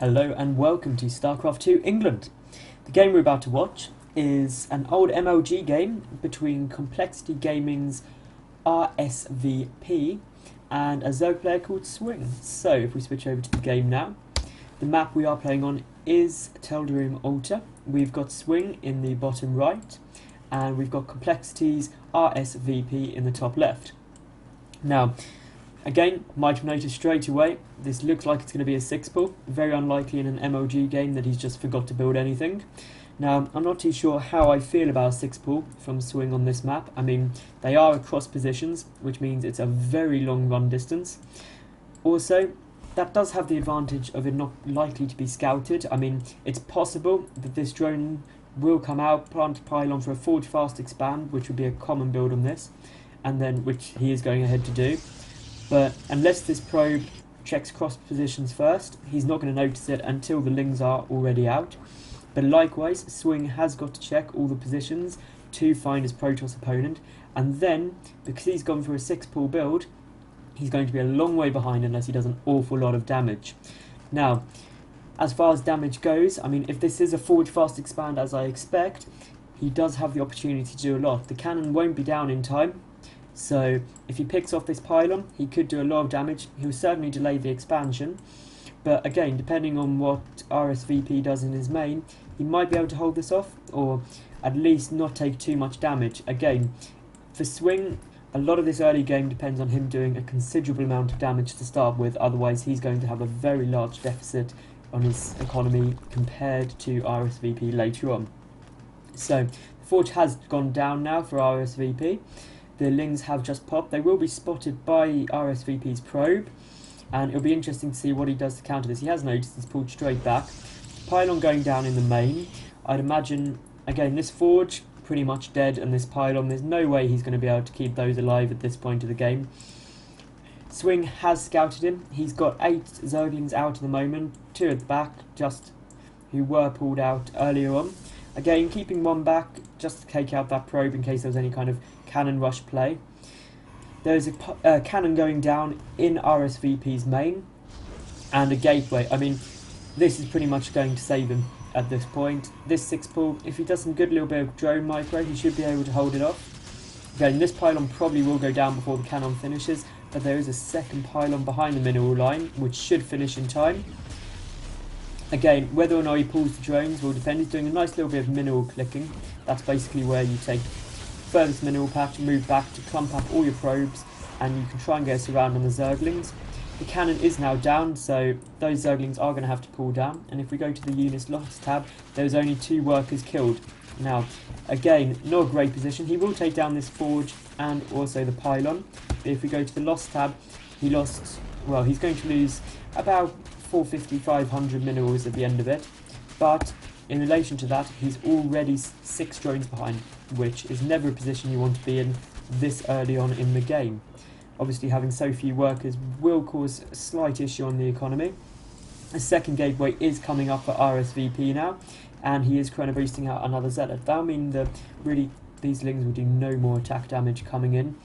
Hello and welcome to Starcraft 2 England. The game we're about to watch is an old MLG game between Complexity Gaming's RSVP and a Zerg player called Swing. So if we switch over to the game now, the map we are playing on is Telderim Altar. We've got Swing in the bottom right and we've got Complexity's RSVP in the top left. Now, again, might have noticed straight away, this looks like it's going to be a 6-pull. Very unlikely in an MLG game that he's just forgot to build anything. Now, I'm not too sure how I feel about a 6-pull from Swing on this map. I mean, they are across positions, which means it's a very long run distance. Also, that does have the advantage of it not likely to be scouted. I mean, it's possible that this drone will come out, plant a pylon for a forge fast expand, which would be a common build on this, and then which he is going ahead to do. But unless this probe checks cross positions first, he's not going to notice it until the lings are already out. But likewise, Swing has got to check all the positions to find his Protoss opponent, and then, because he's gone for a 6-pull build, he's going to be a long way behind unless he does an awful lot of damage. Now, as far as damage goes, I mean, if this is a forge fast expand as I expect, he does have the opportunity to do a lot. The cannon won't be down in time, so if he picks off this pylon, he could do a lot of damage. He will certainly delay the expansion, but again, depending on what RSVP does in his main, he might be able to hold this off, or at least not take too much damage. Again, for Swing, a lot of this early game depends on him doing a considerable amount of damage to start with, otherwise he's going to have a very large deficit on his economy compared to RSVP later on. So, the forge has gone down now for RSVP. The lings have just popped. They will be spotted by RSVP's probe, and it'll be interesting to see what he does to counter this. He has noticed he's pulled straight back. Pylon going down in the main. I'd imagine, again, this forge pretty much dead, and this pylon, there's no way he's going to be able to keep those alive at this point of the game. Swing has scouted him. He's got 8 Zerglings out at the moment, 2 at the back, just who were pulled out earlier on. Again, keeping one back just to take out that probe in case there was any kind of cannon rush play. There's a cannon going down in RSVP's main and a gateway. I mean, this is pretty much going to save him at this point. This 6-pull, if he does some good little bit of drone micro, he should be able to hold it off. Again, this pylon probably will go down before the cannon finishes, but there is a second pylon behind the mineral line, which should finish in time. Again, whether or not he pulls the drones will depend. He's doing a nice little bit of mineral clicking. That's basically where you take furthest mineral patch, move back to clump up all your probes, and you can try and get a surround on the Zerglings. The cannon is now down, so those Zerglings are going to have to pull down. And if we go to the units loss tab, there's only 2 workers killed. Now, again, not a great position. He will take down this forge and also the pylon. But if we go to the loss tab, he lost, well, he's going to lose about 450, 500 minerals at the end of it. But in relation to that, he's already 6 drones behind, which is never a position you want to be in this early on in the game. Obviously, having so few workers will cause a slight issue on the economy. A second gateway is coming up for RSVP now, and he is chrono boosting out another zealot. That'll mean that really these lings will do no more attack damage coming in.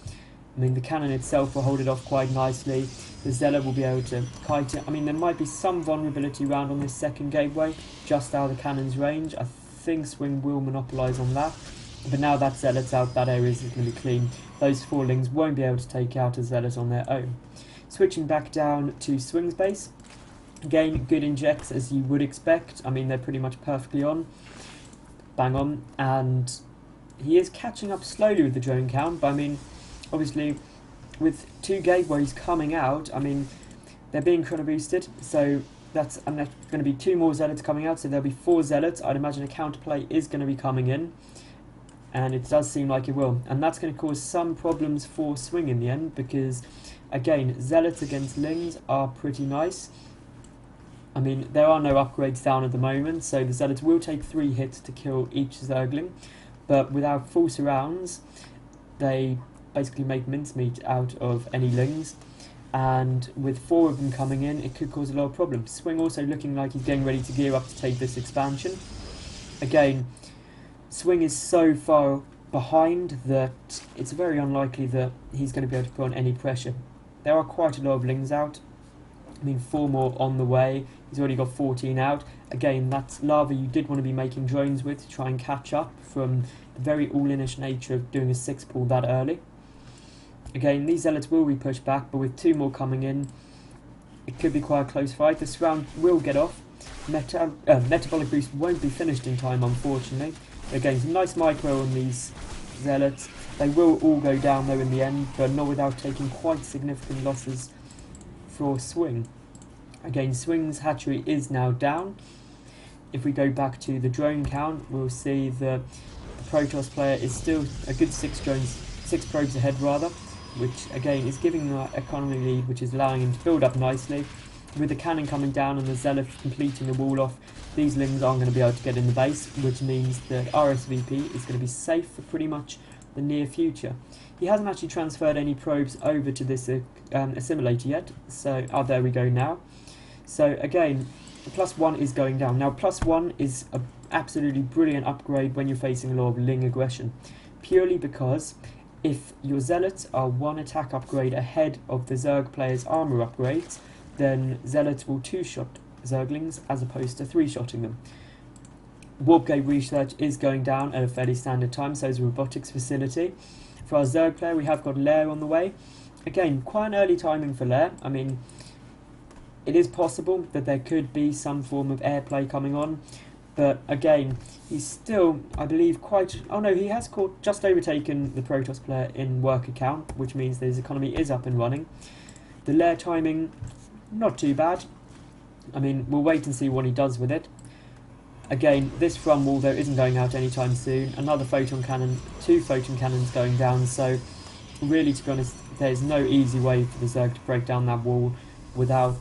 I mean, the cannon itself will hold it off quite nicely. The zealot will be able to kite it. I mean, there might be some vulnerability around on this second gateway, just out of the cannon's range. I think Swing will monopolise on that. But now that zealot's out, that area is going to be clean. Those 4 lings won't be able to take out a zealot on their own. Switching back down to Swing's base. Again, good injects as you would expect. I mean, they're pretty much perfectly on. Bang on. And he is catching up slowly with the drone count. But I mean, obviously, with 2 gateways coming out, I mean, they're being chrono boosted. So that's going to be 2 more zealots coming out. So there'll be 4 zealots. I'd imagine a counterplay is going to be coming in. And it does seem like it will. And that's going to cause some problems for Swing in the end, because, again, zealots against lings are pretty nice. I mean, there are no upgrades down at the moment, so the zealots will take 3 hits to kill each Zergling. But without full surrounds, they basically make mincemeat out of any lings. And with 4 of them coming in, it could cause a lot of problems. Swing also looking like he's getting ready to gear up to take this expansion. Again, Swing is so far behind that it's very unlikely that he's going to be able to put on any pressure. There are quite a lot of lings out. I mean, 4 more on the way. He's already got 14 out. Again, that's lava you did want to be making drones with to try and catch up from the very all-inish nature of doing a 6 pull that early. Again, these zealots will be pushed back, but with 2 more coming in, it could be quite a close fight. This round will get off. Metabolic boost won't be finished in time, unfortunately. Again, some nice micro on these zealots. They will all go down though in the end, but not without taking quite significant losses for Swing. Again, Swing's hatchery is now down. If we go back to the drone count, we'll see the Protoss player is still a good 6 probes ahead rather, which again is giving the economy lead, which is allowing him to build up nicely. With the cannon coming down and the zealot completing the wall off, these lings aren't going to be able to get in the base, which means that RSVP is going to be safe for pretty much the near future. He hasn't actually transferred any probes over to this assimilator yet, so there we go now. So again, +1 is going down. Now +1 is an absolutely brilliant upgrade when you're facing a lot of ling aggression, purely because if your zealots are 1 attack upgrade ahead of the Zerg player's armor upgrades, then zealots will 2-shot Zerglings as opposed to 3-shotting them. Warp gate research is going down at a fairly standard time, so is robotics facility. For our Zerg player, we have got Lair on the way. Again, quite an early timing for Lair. I mean, it is possible that there could be some form of airplay coming on, but again, he's still, I believe, quite... Oh no, he has just overtaken the Protoss player in worker count, which means that his economy is up and running. The Lair timing, not too bad. I mean, we'll wait and see what he does with it. Again, this front wall though isn't going out anytime soon. Another photon cannon, 2 photon cannons going down, so really, to be honest, there's no easy way for the Zerg to break down that wall without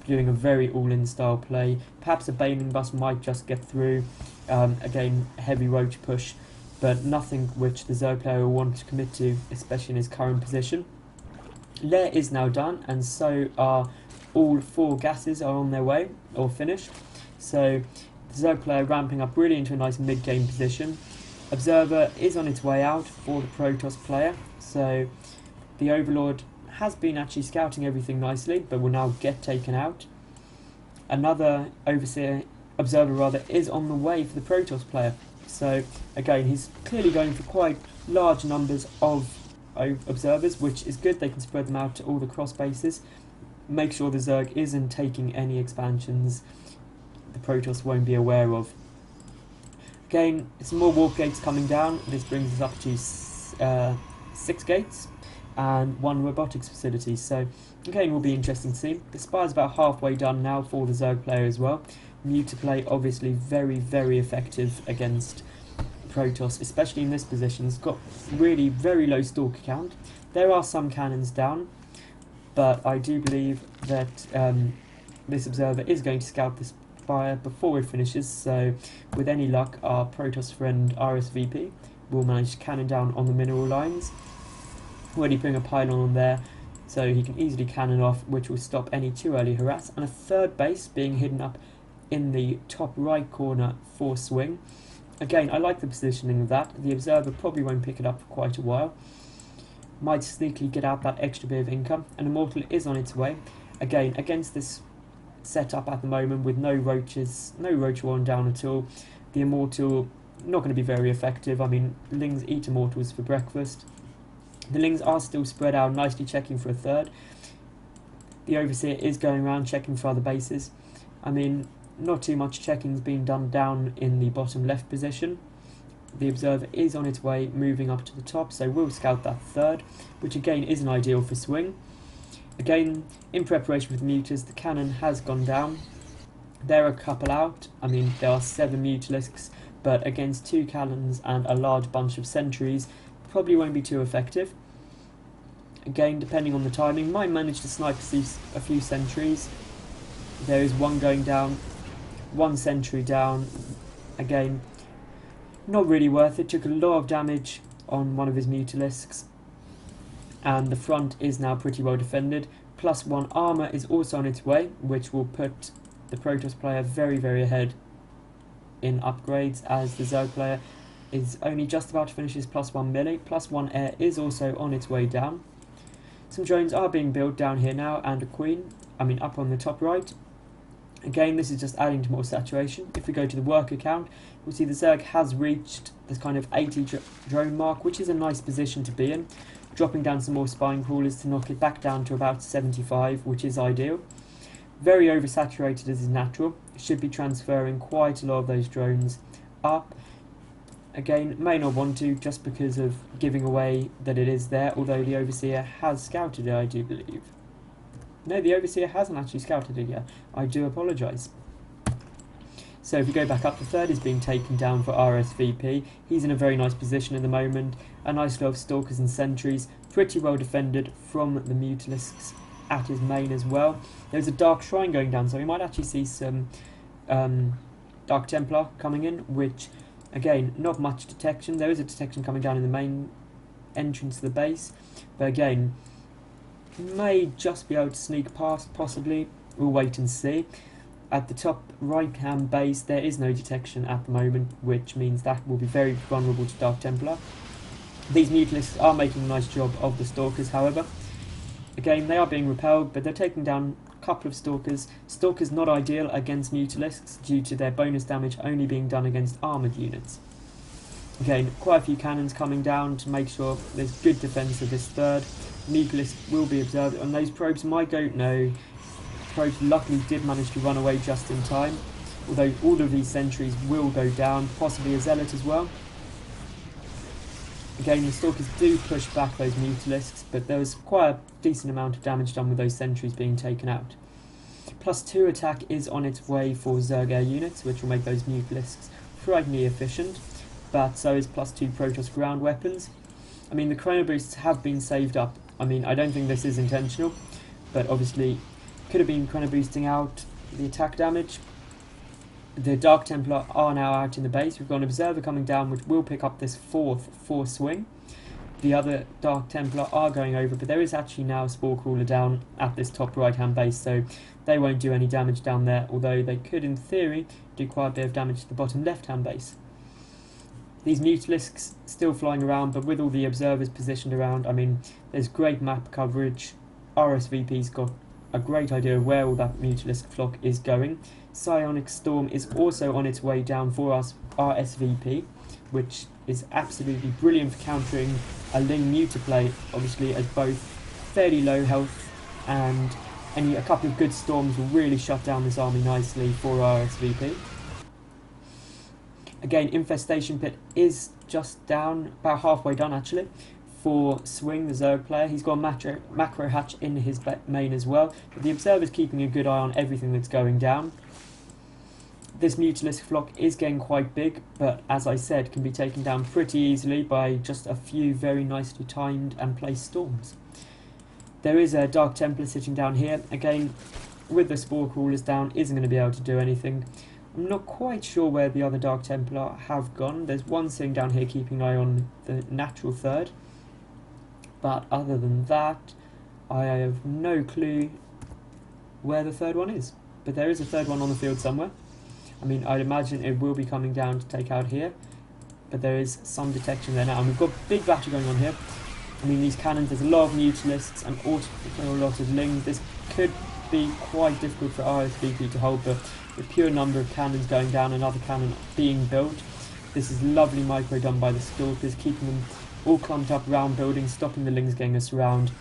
doing a very all-in style play. Perhaps a Baneling bus might just get through. Again, heavy roach push, but nothing which the Zerg player will want to commit to, especially in his current position. Lair is now done, and so are all 4 gases are on their way, or finished. So the Zerg player ramping up really into a nice mid-game position. Observer is on its way out for the Protoss player, so the Overlord has been actually scouting everything nicely, but will now get taken out. Another observer is on the way for the Protoss player. So again, he's clearly going for quite large numbers of observers, which is good. They can spread them out to all the cross bases. Make sure the Zerg isn't taking any expansions the Protoss won't be aware of. Again, some more warp gates coming down. This brings us up to 6 gates and 1 robotics facility. So again, will be interesting to see. The spire's about halfway done now for the Zerg player as well. Mutaplay obviously very, very effective against Protoss, especially in this position. It's got really very low stalker count. There are some cannons down, but I do believe that this observer is going to scout this spire before it finishes, so with any luck our Protoss friend RSVP will manage to cannon down on the mineral lines. Already putting a pylon on there so he can easily cannon off, which will stop any too early harass, and a 3rd base being hidden up in the top right corner for Swing. Again, I like the positioning of that. The observer probably won't pick it up for quite a while. Might sneakily get out that extra bit of income, and Immortal is on its way. Again, against this setup at the moment with no roaches, no roach one down at all, the Immortal not going to be very effective. I mean, Lings eat Immortals for breakfast. The Lings are still spread out nicely, checking for a 3rd. The Overseer is going around checking for other bases. I mean, not too much checking's being done down in the bottom left position. The Observer is on its way, moving up to the top, so we'll scout that 3rd, which again isn't ideal for Swing. Again, in preparation for the Mutas, the cannon has gone down. There are a couple out. I mean, there are 7 Mutalisks, but against 2 cannons and a large bunch of sentries, probably won't be too effective. Again, depending on the timing, might manage to snipe a few sentries. There is 1 going down, 1 sentry down. Again, not really worth it. Took a lot of damage on one of his Mutalisks, and the front is now pretty well defended. +1 armor is also on its way, which will put the Protoss player very, very ahead in upgrades, as the Zerg player is only just about to finish his +1 melee. +1 air is also on its way down. Some drones are being built down here now, and a queen. up on the top right. Again, this is just adding to more saturation. If we go to the worker count, we'll see the Zerg has reached this kind of 80 drone mark, which is a nice position to be in. Dropping down some more spine crawlers to knock it back down to about 75, which is ideal. Very oversaturated as is natural. Should be transferring quite a lot of those drones up. Again, may not want to just because of giving away that it is there, although the Overseer has scouted it, I do believe. No, the Overseer hasn't actually scouted it yet. I do apologise. So if we go back up, the third is being taken down for RSVP. He's in a very nice position at the moment. A nice lot of Stalkers and Sentries. Pretty well defended from the Mutalisks at his main as well. There's a Dark Shrine going down, so we might actually see some Dark Templar coming in, which, again, not much detection. There is a detection coming down in the main entrance to the base, but again, may just be able to sneak past, possibly. We'll wait and see. At the top right-hand base, there is no detection at the moment, which means that will be very vulnerable to Dark Templar. These Mutalisks are making a nice job of the Stalkers, however. Again, they are being repelled, but they're taking down a couple of Stalkers. Stalkers not ideal against Mutalisks due to their bonus damage only being done against armoured units. Again, quite a few cannons coming down to make sure there's good defence of this third. Mutalisk will be observed, and those probes might go, no. Probes luckily did manage to run away just in time, although all of these sentries will go down, possibly a Zealot as well. Again, the Stalkers do push back those Mutalisks, but there was quite a decent amount of damage done with those sentries being taken out. +2 attack is on its way for Zerg air units, which will make those Mutalisks frighteningly efficient, but so is +2 Protoss ground weapons. I mean, the Chrono Boosts have been saved up. I mean, I don't think this is intentional, but obviously could have been Chrono Boosting out the attack damage. The Dark Templar are now out in the base. We've got an Observer coming down, which will pick up this fourth force swing. The other Dark Templar are going over, but there is actually now a Spore Crawler down at this top right-hand base, so they won't do any damage down there, although they could, in theory, do quite a bit of damage to the bottom left-hand base. These Mutalisks still flying around, but with all the Observers positioned around, I mean, there's great map coverage. RSVP's got a great idea of where all that Mutalisk flock is going. Psionic Storm is also on its way down for us, RSVP, which is absolutely brilliant for countering a Ling Mutaplay, obviously, as both fairly low health and a couple of good storms will really shut down this army nicely for RSVP. Again, Infestation Pit is just down, about halfway done actually, for Swing, the Zerg player. He's got a macro hatch in his main as well, but the Observer's keeping a good eye on everything that's going down. This Mutalisk flock is getting quite big, but as I said, can be taken down pretty easily by just a few very nicely timed and placed storms. There is a Dark Templar sitting down here. Again, with the Spore Crawlers down, isn't going to be able to do anything. I'm not quite sure where the other Dark Templar have gone. There's one sitting down here keeping an eye on the natural third. But other than that, I have no clue where the third one is. But there is a third one on the field somewhere. I mean, I'd imagine it will be coming down to take out here. But there is some detection there now. And we've got big battle going on here. I mean, these cannons, there's a lot of Mutalisks and also a lot of Lings. This could be quite difficult for RSVP to hold, but the pure number of cannons going down, another cannon being built. This is lovely micro done by the Stalkers, keeping them all clumped up around buildings, stopping the Lings getting us around.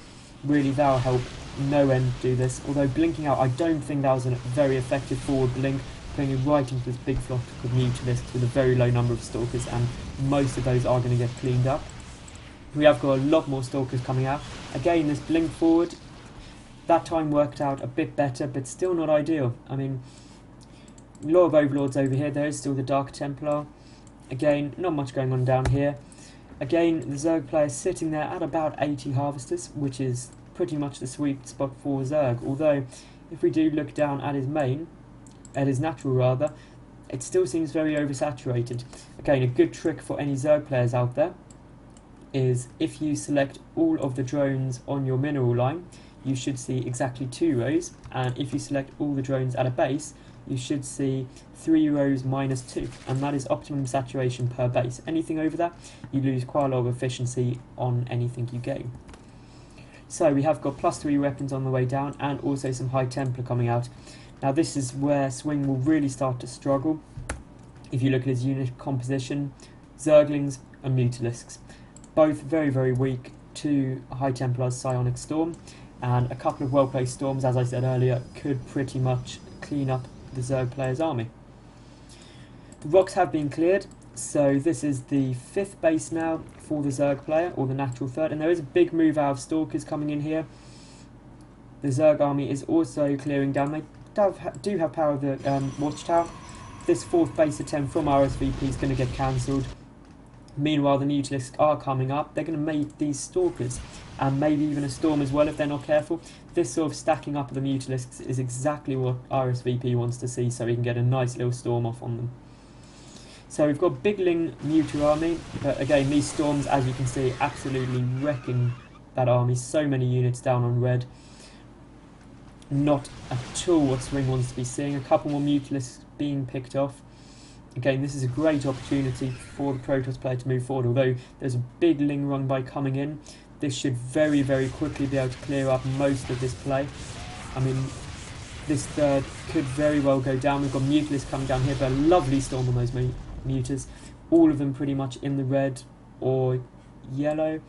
Really, that'll help no end do this. Although blinking out, I don't think that was a very effective forward blink, putting it right into this big flock of Mutalisks with a very low number of Stalkers, and most of those are going to get cleaned up. We have got a lot more Stalkers coming out. Again, this blink forward, that time worked out a bit better, but still not ideal. I mean, a lot of Overlords over here. There is still the Dark Templar. Again, not much going on down here. Again, the Zerg player sitting there at about 80 Harvesters, which is pretty much the sweet spot for Zerg. Although, if we do look down at his main, at his natural rather, it still seems very oversaturated. Again, a good trick for any Zerg players out there is if you select all of the drones on your mineral line, you should see exactly 2 rows, and if you select all the drones at a base, you should see 3 rows minus 2, and that is optimum saturation per base. Anything over that, you lose quite a lot of efficiency on anything you gain. So we have got +3 weapons on the way down, and also some High Templar coming out. Now this is where Swing will really start to struggle. If you look at his unit composition, Zerglings and Mutalisks, both very, very weak to High Templar's Psionic Storm, and a couple of well-placed Storms, as I said earlier, could pretty much clean up the Zerg player's army. The rocks have been cleared, so this is the 5th base now for the Zerg player, or the natural 3rd, and there is a big move out of Stalkers coming in here. The Zerg army is also clearing down. They do have power of the Watchtower. This 4th base attempt from RSVP is going to get cancelled. Meanwhile, the Mutalisks are coming up. They're going to make these Stalkers, and maybe even a Storm as well if they're not careful. This sort of stacking up of the Mutalisks is exactly what RSVP wants to see, so he can get a nice little Storm off on them. So we've got big Ling Muta army, but again, these Storms, as you can see, absolutely wrecking that army. So many units down on red. Not at all what Swing wants to be seeing. A couple more Mutalisks being picked off. Again, this is a great opportunity for the Protoss player to move forward, although there's a big Ling run by coming in. This should very, very quickly be able to clear up most of this play. I mean, this 3rd could very well go down. We've got Mutalisks coming down here, but a lovely Storm on those Mutas. All of them pretty much in the red or yellow.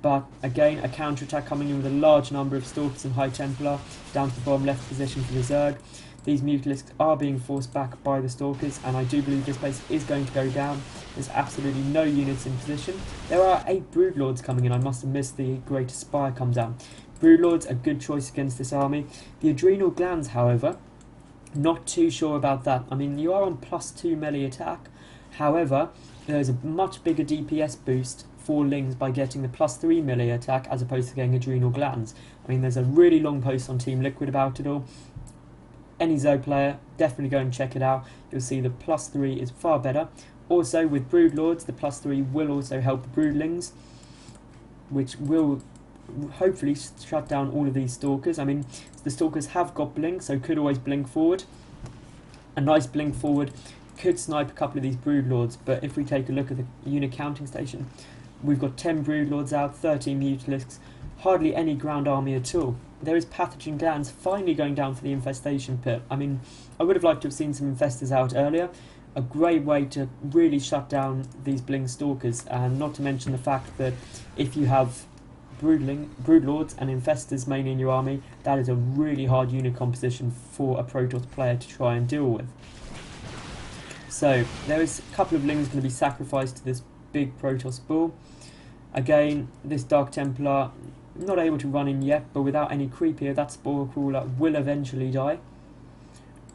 But again, a counter-attack coming in with a large number of Stalkers and High Templar down to the bottom left position for the Zerg. These Mutalisks are being forced back by the Stalkers, and I do believe this base is going to go down. There's absolutely no units in position. There are 8 Broodlords coming in. I must have missed the Greater Spire come down. Broodlords, a good choice against this army. The Adrenal Glands, however, not too sure about that. I mean, you are on +2 melee attack. However, there's a much bigger DPS boost for Lings by getting the +3 melee attack as opposed to getting Adrenal Glands. I mean, there's a really long post on Team Liquid about it all. Any Zerg player, definitely go and check it out. You'll see the +3 is far better. Also, with Broodlords, the +3 will also help the Broodlings, which will hopefully shut down all of these Stalkers. I mean, the Stalkers have got blink, so could always blink forward. A nice blink forward could snipe a couple of these Broodlords, but if we take a look at the unit counting station, we've got 10 Broodlords out, 13 Mutalisks, hardly any ground army at all. There is Pathogen Glands finally going down for the Infestation Pit. I mean, I would have liked to have seen some Infestors out earlier. A great way to really shut down these Bling Stalkers, and not to mention the fact that if you have Broodlords and Infestors mainly in your army, that is a really hard unit composition for a Protoss player to try and deal with. So, there is a couple of Lings going to be sacrificed to this big Protoss bull. Again, this Dark Templar, not able to run in yet, but without any creep here, that Spore Crawler will eventually die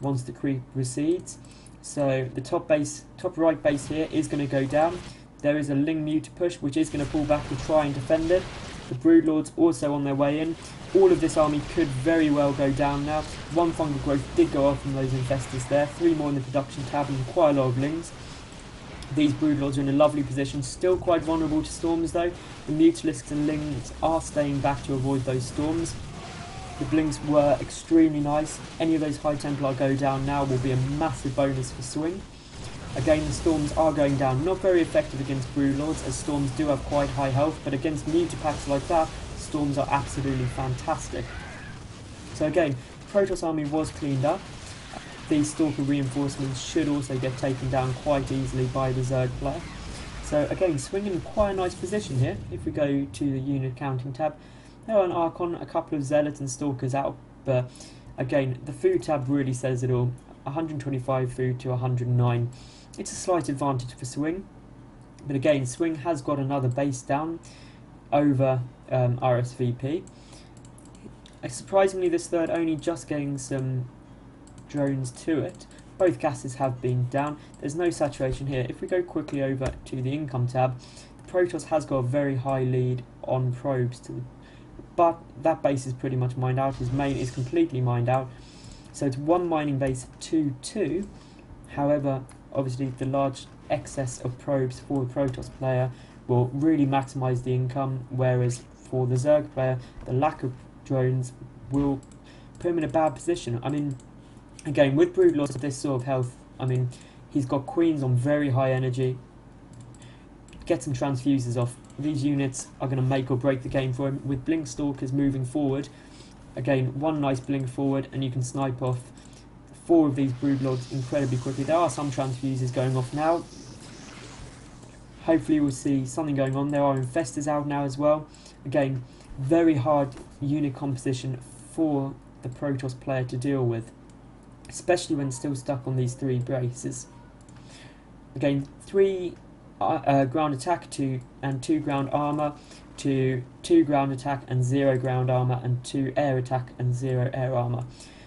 once the creep recedes. So the top right base here is going to go down. There is a Ling Muta push, which is going to pull back to try and defend it. The Broodlords also on their way in. All of this army could very well go down now. 1 Fungal Growth did go off from those Infestors there. 3 more in the production tab and quite a lot of Lings. These Broodlords are in a lovely position, still quite vulnerable to Storms though. The Mutalisks and Lings are staying back to avoid those Storms. The Blings were extremely nice. Any of those High Templar go down now will be a massive bonus for Swing. Again, the Storms are going down. Not very effective against Broodlords, as Storms do have quite high health, but against Mutapacks like that, Storms are absolutely fantastic. So again, the Protoss army was cleaned up. These Stalker reinforcements should also get taken down quite easily by the Zerg player. So again, Swing in quite a nice position here. If we go to the unit counting tab, there are an Archon, a couple of Zealots and Stalkers out, but again, the food tab really says it all. 125 food to 109. It's a slight advantage for Swing, but again, Swing has got another base down over RSVP. Surprisingly, this 3rd only just getting some drones to it. Both gases have been down. There's no saturation here. If we go quickly over to the income tab, the Protoss has got a very high lead on probes, but that base is pretty much mined out. His main is completely mined out. So it's 1 mining base to 2. However, obviously the large excess of probes for the Protoss player will really maximise the income, whereas for the Zerg player, the lack of drones will put him in a bad position. I mean, again, with Broodlords of this sort of health, I mean, he's got Queens on very high energy. Get some transfuses off, these units are going to make or break the game for him. With Blink Stalkers moving forward, again, one nice blink forward and you can snipe off 4 of these Broodlords incredibly quickly. There are some transfuses going off now. Hopefully we'll see something going on. There are infestors out now as well. Again, very hard unit composition for the Protoss player to deal with, especially when still stuck on these 3 braces. Again, 3 ground attack and 2 ground armor to 2 ground attack and 0 ground armor and 2 air attack and 0 air armor.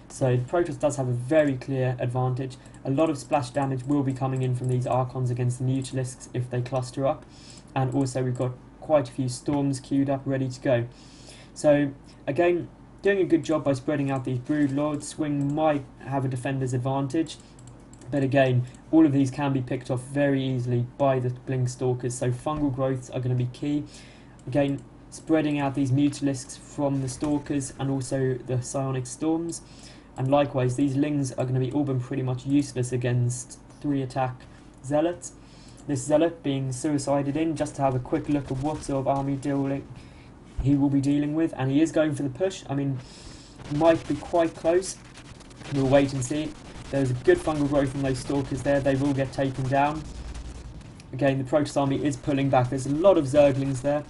So the Protoss does have a very clear advantage. A lot of splash damage will be coming in from these Archons against the Mutalisks if they cluster up, and also we've got quite a few Storms queued up ready to go. So again, doing a good job by spreading out these Broodlords. Swing might have a defender's advantage, but again, all of these can be picked off very easily by the Blink Stalkers, so fungal growths are going to be key. Again, spreading out these Mutalisks from the Stalkers and also the Psionic Storms. And likewise, these Lings are going to be all been pretty much useless against 3 attack Zealots. This Zealot being suicided in just to have a quick look at what sort of army he will be dealing with, and he is going for the push. I mean, might be quite close. We'll wait and see. There's a good fungal growth from those Stalkers there. They will get taken down. Again, the Protoss army is pulling back. There's a lot of Zerglings there,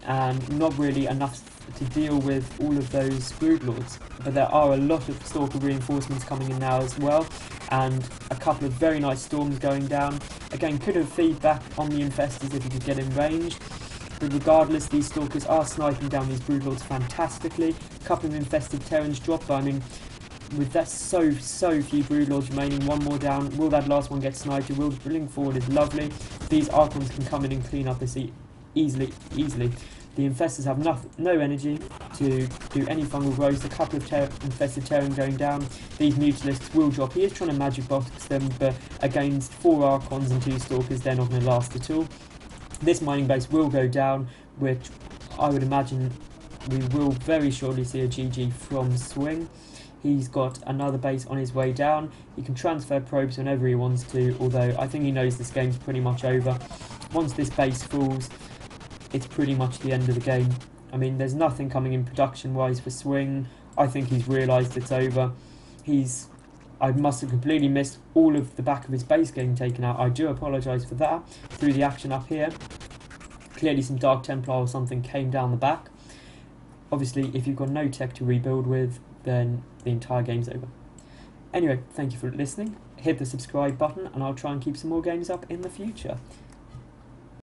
and not really enough to deal with all of those Broodlords. But there are a lot of Stalker reinforcements coming in now as well, and a couple of very nice Storms going down. Again, could have feedback on the Infestors if you could get in range. But regardless, these Stalkers are sniping down these Broodlords fantastically. A couple of infested Terrans drop, but I mean, with that so few Broodlords remaining, one more down. Will that last one get sniped? Will the Blink forward is lovely. These Archons can come in and clean up this easily. The Infestors have no energy to do any fungal growth. A couple of infested Terran going down. These Mutalisks will drop. He is trying to magic box them, but against 4 Archons and 2 Stalkers, they're not going to last at all. This mining base will go down, which I would imagine we will very shortly see a GG from Swing. He's got another base on his way down. He can transfer probes whenever he wants to, although I think he knows this game's pretty much over. Once this base falls, it's pretty much the end of the game. I mean, there's nothing coming in production-wise for Swing. I think he's realised it's over. I must have completely missed all of the back of his base getting taken out. I do apologise for that. Through the action up here, clearly some Dark Templar or something came down the back. Obviously, if you've got no tech to rebuild with, then the entire game's over. Anyway, thank you for listening. Hit the subscribe button and I'll try and keep some more games up in the future.